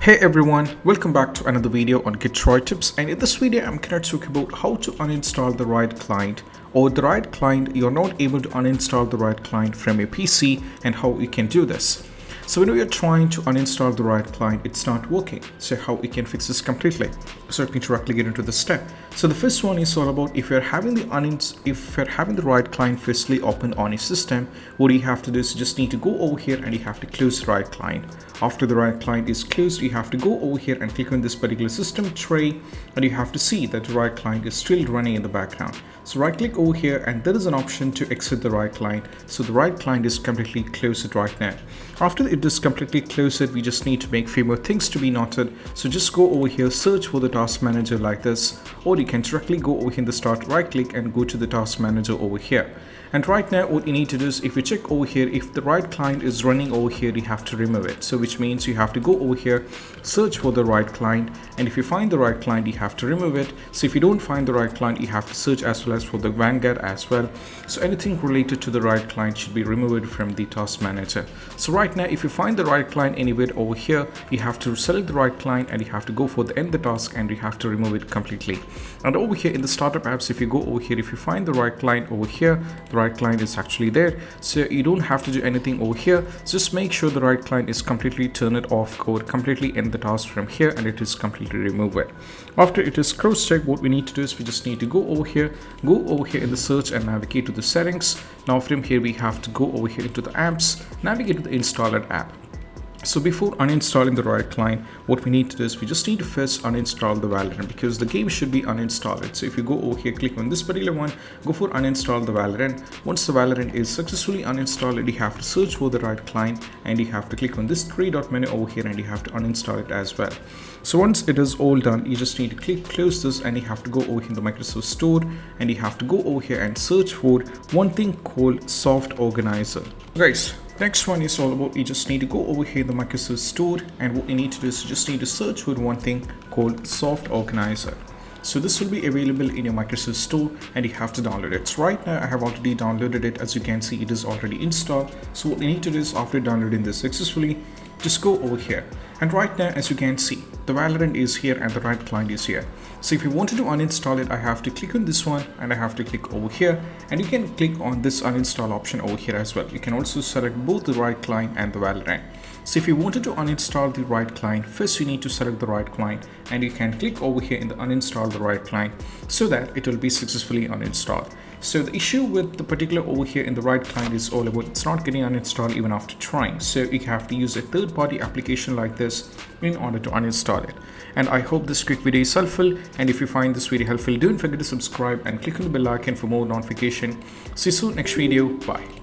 Hey everyone, welcome back to another video on Git Riot tips, and in this video I'm going to talk about how to uninstall the Riot Client, or the Riot Client you're not able to uninstall the Riot Client from your PC and how you can do this. So when you're trying to uninstall the Riot Client, it's not working. So how we can fix this completely? So let me directly get into the step. So the first one is all about if you're having the Riot Client firstly open on your system, what you have to do is you just need to go over here and you have to close the Riot Client. After the Riot Client is closed, you have to go over here and click on this particular system tray, and you have to see that the Riot Client is still running in the background. So right click over here and there is an option to exit the Riot Client. So the Riot Client is completely closed right now. After it is completely closed, we just need to make few more things to be noted. So just go over here, search for the task manager like this, or you can directly go over here in the start, right click and go to the task manager over here. And right now what you need to do is, if you check over here, if the Riot Client is running over here, you have to remove it. So which means you have to go over here, search for the Riot Client, and if you find the Riot Client, you have to remove it. So if you don't find the Riot Client, you have to search as well as for the Vanguard as well. So anything related to the Riot Client should be removed from the task manager. So right now if you find the Riot Client anywhere over here, you have to select the Riot Client and you have to go for the end the task and you have to remove it completely. And over here in the startup apps, if you go over here, if you find the Riot Client over here, the Riot Client is actually there, so you don't have to do anything over here. Just make sure the Riot Client is completely turn it off, code completely end the task from here, and it is completely remove it. After it is cross checked, what we need to do is we just need to go over here in the search and navigate to the settings. Now from here we have to go over here into the apps, navigate to the installer app. So before uninstalling the Riot Client, what we need to do is we just need to first uninstall the Valorant, because the game should be uninstalled. So if you go over here, click on this particular one, go for uninstall the Valorant. Once the Valorant is successfully uninstalled, you have to search for the Riot Client and you have to click on this three dot menu over here and you have to uninstall it as well. So once it is all done, you just need to click close this and you have to go over here in the Microsoft Store and you have to go over here and search for one thing called Soft Organizer. Guys, next one is all about, you just need to go over here in the Microsoft Store, and what you need to do is you just need to search for one thing called Soft Organizer. So this will be available in your Microsoft Store and you have to download it. So right now I have already downloaded it. As you can see, it is already installed. So what you need to do is, after downloading this successfully, just go over here. And right now, as you can see, the Valorant is here and the Riot Client is here. So if you wanted to uninstall it, I have to click on this one and I have to click over here, and you can click on this uninstall option over here as well. You can also select both the Riot Client and the Valorant. So if you wanted to uninstall the Riot Client, first you need to select the Riot Client and you can click over here in the uninstall the Riot Client so that it will be successfully uninstalled. So the issue with the particular over here in the Riot Client is all about it's not getting uninstalled even after trying. So you have to use a third-party application like this in order to uninstall it. And I hope this quick video is helpful, and if you find this video helpful, don't forget to subscribe and click on the bell icon for more notification. See you soon next video. Bye.